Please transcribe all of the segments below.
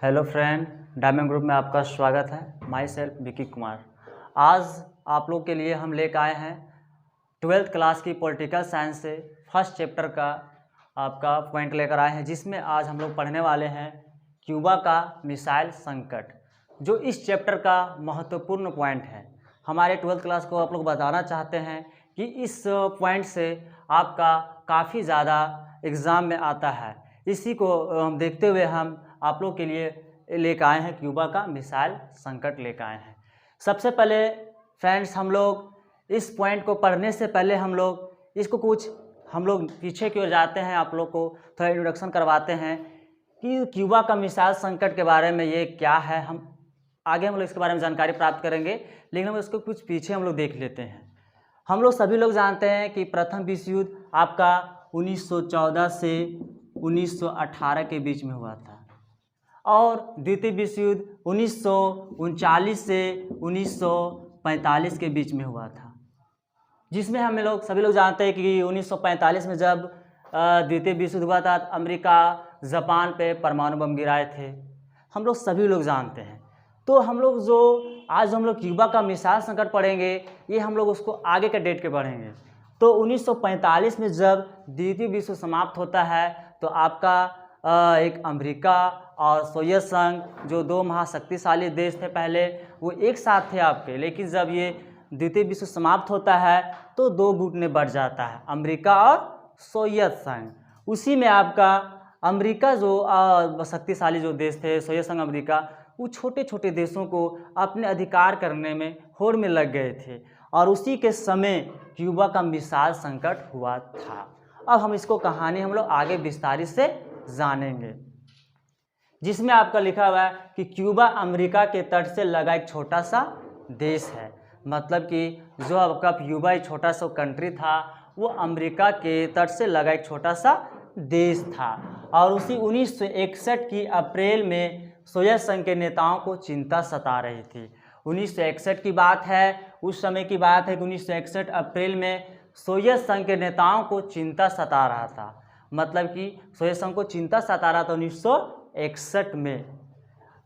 Hello friend, diamond group में आपका स्वागत है। My self Vicky Kumar. आज आप लोग के लिए हम लेकर आए हैं 12th क्लास की पॉलिटिकल साइंस से फर्स्ट चैप्टर का आपका पॉइंट लेकर आए हैं, जिसमें आज हम लोग पढ़ने वाले हैं क्यूबा का मिसाइल संकट, जो इस चैप्टर का महत्वपूर्ण पॉइंट है। हमारे 12th क्लास को आप लोग बताना चाहते हैं कि इस पॉइंट से आपका काफ़ी ज़्यादा एग्ज़ाम में आता है। इसी को हम देखते हुए हम आप लोग के लिए लेकर आए हैं क्यूबा का मिसाइल संकट लेकर आए हैं। सबसे पहले फ्रेंड्स, हम लोग इस पॉइंट को पढ़ने से पहले हम लोग पीछे की ओर जाते हैं, आप लोग को थोड़ा इंट्रोडक्शन करवाते हैं कि क्यूबा का मिसाइल संकट के बारे में ये क्या है। हम आगे हम लोग इसके बारे में जानकारी प्राप्त करेंगे, लेकिन हम इसको कुछ पीछे हम लोग देख लेते हैं। हम लोग सभी लोग जानते हैं कि प्रथम विश्व युद्ध आपका 1914 से 1918 के बीच में हुआ था और द्वितीय विश्व युद्ध 1939 से 1945 के बीच में हुआ था, जिसमें हम लोग सभी लोग जानते हैं कि 1945 में जब द्वितीय विश्व युद्ध हुआ था, अमेरिका जापान पे परमाणु बम गिराए थे, हम लोग सभी लोग जानते हैं। तो हम लोग आज हम लोग क्यूबा का मिसाइल संकट पढ़ेंगे, ये हम लोग उसको आगे के डेट के पढ़ेंगे। तो 1945 में जब द्वितीय विश्व समाप्त होता है, तो आपका एक अमेरिका और सोवियत संघ, जो दो महाशक्तिशाली देश थे पहले, वो एक साथ थे आपके। लेकिन जब ये द्वितीय विश्व समाप्त होता है तो दो गुट में बढ़ जाता है, अमेरिका और सोवियत संघ। उसी में आपका अमेरिका जो शक्तिशाली जो देश थे, सोवियत संघ, अमेरिका, वो छोटे छोटे देशों को अपने अधिकार करने में होड़ में लग गए थे और उसी के समय क्यूबा का मिसाइल संकट हुआ था। अब हम इसको कहानी हम लोग आगे विस्तारित से जानेंगे, जिसमें आपका लिखा हुआ है कि क्यूबा अमेरिका के तट से लगा एक छोटा सा देश है। मतलब कि जो आपका क्यूबा एक छोटा सा कंट्री था, वो अमेरिका के तट से लगा एक छोटा सा देश था और उसी 1961 की अप्रैल में सोवियत संघ के नेताओं को चिंता सता रही थी। 1961 की बात है, उस समय की बात है कि 1961 अप्रैल में सोवियत संघ के नेताओं को चिंता सता रहा था। मतलब कि सोवियत संघ को चिंता सता रहा था 1961 में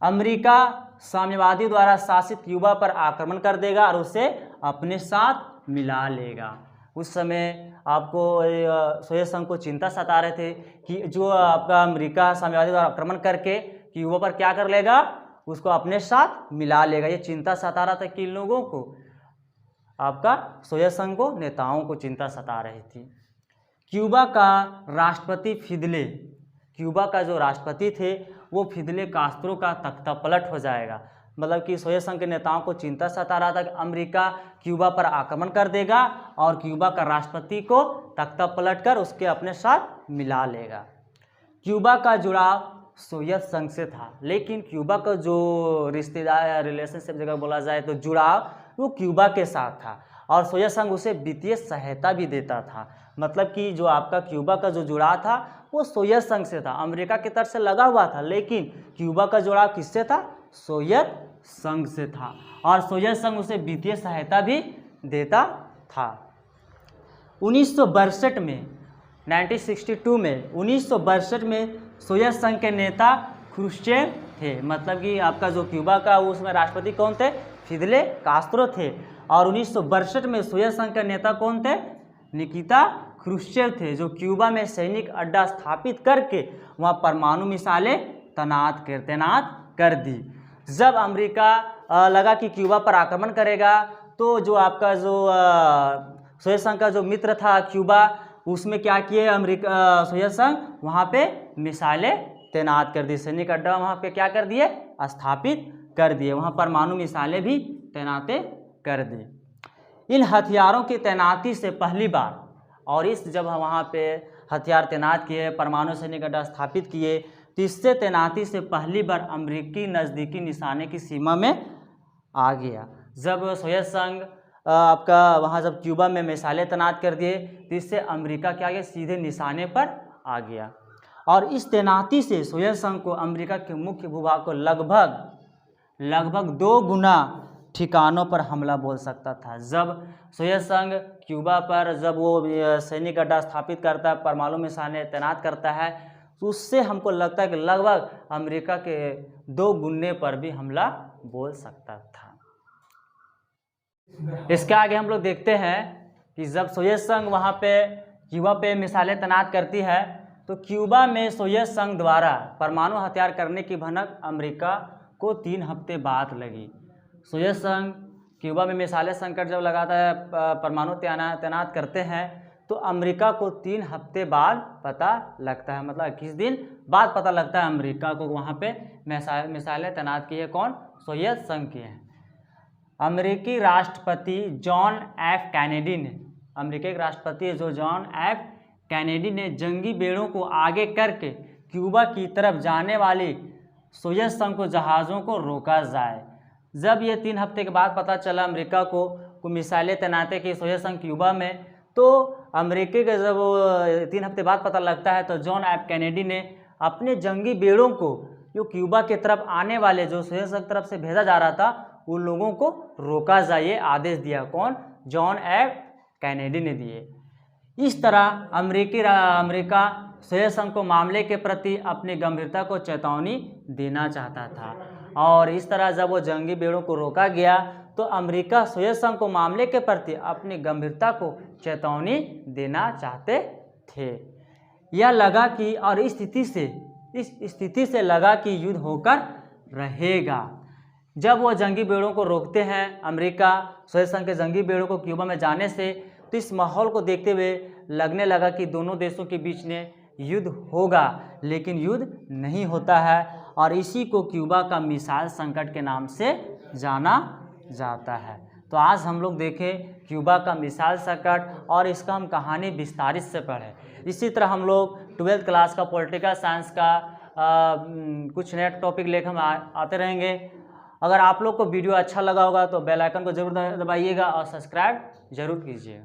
अमेरिका साम्यवादी द्वारा शासित क्यूबा पर आक्रमण कर देगा और उसे अपने साथ मिला लेगा। उस समय आपको सोवियत संघ को चिंता सता रहे थे कि जो आपका अमेरिका साम्यवादी द्वारा आक्रमण करके क्यूबा पर क्या कर लेगा, उसको अपने साथ मिला लेगा। ये चिंता सता रहा था कि इन लोगों को, आपका सोवियत संघ को, नेताओं को चिंता सता रही थी। क्यूबा का राष्ट्रपति फिदेल, क्यूबा का जो राष्ट्रपति थे वो फिदेल कास्त्रो का तख्ता पलट हो जाएगा। मतलब कि सोवियत संघ के नेताओं को चिंता सता रहा था कि अमेरिका क्यूबा पर आक्रमण कर देगा और क्यूबा का राष्ट्रपति को तख्ता पलट कर उसके अपने साथ मिला लेगा। क्यूबा का जुड़ाव सोवियत संघ से था, लेकिन क्यूबा का जो रिश्तेदार रिलेशनशिप जगह बोला जाए तो जुड़ाव वो क्यूबा के साथ था और सोवियत संघ उसे वित्तीय सहायता भी देता था। मतलब कि जो आपका क्यूबा का जो जुड़ाव था वो सोवियत संघ से था, अमेरिका की तरफ से लगा हुआ था, लेकिन क्यूबा का जुड़ाव किससे था? सोवियत संघ से था और सोवियत संघ उसे वित्तीय सहायता भी देता था। 1962 में 1962 में सोवियत संघ के नेता क्रुश्चेव थे। मतलब कि आपका जो क्यूबा का उसमें राष्ट्रपति कौन थे? फिदेल कास्त्रो थे। और 1962 में सोवियत संघ के नेता कौन थे? निकिता क्रुश्चेव थे, जो क्यूबा में सैनिक अड्डा स्थापित करके वहाँ परमाणु मिसाइलें तैनात कर दी। जब अमेरिका लगा कि क्यूबा पर आक्रमण करेगा, तो जो आपका जो सोवियत संघ का जो मित्र था क्यूबा, उसमें क्या किए अमेरिका सोवियत संघ, वहाँ पे मिसाइलें तैनात कर दी, सैनिक अड्डा वहाँ पे क्या कर दिए? स्थापित कर दिए, वहाँ परमाणु मिसाइलें भी तैनात कर दी। इन हथियारों की तैनाती से पहली बार, और इस जब वहाँ पे हथियार तैनात किए, परमाणु सैनिक अड्डा स्थापित किए, तो इससे तैनाती से पहली बार अमेरिकी नज़दीकी निशाने की सीमा में आ गया। जब सोवियत संघ आपका वहाँ जब क्यूबा में मिसाइलें तैनात कर दिए, तो इससे अमेरिका क्या गया? सीधे निशाने पर आ गया। और इस तैनाती से सोवियत संघ को अमेरिका के मुख्य भूभाग को लगभग 2 गुना ठिकानों पर हमला बोल सकता था। जब सोवियत संघ क्यूबा पर जब वो सैनिक अड्डा स्थापित करता है, परमाणु मिसाइलें तैनात करता है, तो उससे हमको लगता है कि लगभग अमेरिका के 2 गुने पर भी हमला बोल सकता था। इसके आगे हम लोग देखते हैं कि जब सोवियत संघ वहाँ पे क्यूबा पे मिसाइलें तैनात करती है तो क्यूबा में सोवियत संघ द्वारा परमाणु हथियार करने की भनक अमेरिका को 3 हफ्ते बाद लगी। सोवियत संघ क्यूबा में मिसाइलें संकट जब लगाता है, परमाणु तैनात करते हैं, तो अमेरिका को 3 हफ्ते बाद पता लगता है, मतलब 21 दिन बाद पता लगता है अमेरिका को वहाँ पे मिसाइलें तैनात की है। कौन? सोवियत संघ की है। अमेरिकी राष्ट्रपति जॉन एफ कैनेडी ने, अमेरिका के राष्ट्रपति जो जॉन एफ कैनेडी ने जंगी बेड़ों को आगे करके क्यूबा की तरफ जाने वाली सोवियत संघ को जहाज़ों को रोका जाए। जब ये 3 हफ्ते के बाद पता चला अमेरिका को मिसाइलें तैनात की सोवियत संघ क्यूबा में, तो अमेरिका के जब 3 हफ्ते बाद पता लगता है तो जॉन एफ कैनेडी ने अपने जंगी बेड़ों को जो क्यूबा की तरफ आने वाले जो सोवियत संघ तरफ से भेजा जा रहा था उन लोगों को रोका जाए, ये आदेश दिया। कौन? जॉन एफ कैनेडी ने दिए। इस तरह अमेरिका सोवियत संघ को मामले के प्रति अपनी गंभीरता को चेतावनी देना चाहता था, और इस तरह जब वो जंगी बेड़ों को रोका गया तो अमेरिका सोवियत संघ को मामले के प्रति अपनी गंभीरता को चेतावनी देना चाहते थे। यह लगा कि और इस स्थिति से लगा कि युद्ध होकर रहेगा। जब वो जंगी बेड़ों को रोकते हैं अमेरिका सोवियत संघ के जंगी बेड़ों को क्यूबा में जाने से, तो इस माहौल को देखते हुए लगने लगा कि दोनों देशों के बीच में युद्ध होगा, लेकिन युद्ध नहीं होता है, और इसी को क्यूबा का मिसाइल संकट के नाम से जाना जाता है। तो आज हम लोग देखें क्यूबा का मिसाइल संकट और इसका हम कहानी विस्तारित से पढ़ें। इसी तरह हम लोग 12th क्लास का पॉलिटिकल साइंस का कुछ नए टॉपिक लेकर हम आते रहेंगे। अगर आप लोग को वीडियो अच्छा लगा होगा तो बेल आइकन को जरूर दबाइएगा और सब्सक्राइब जरूर कीजिए।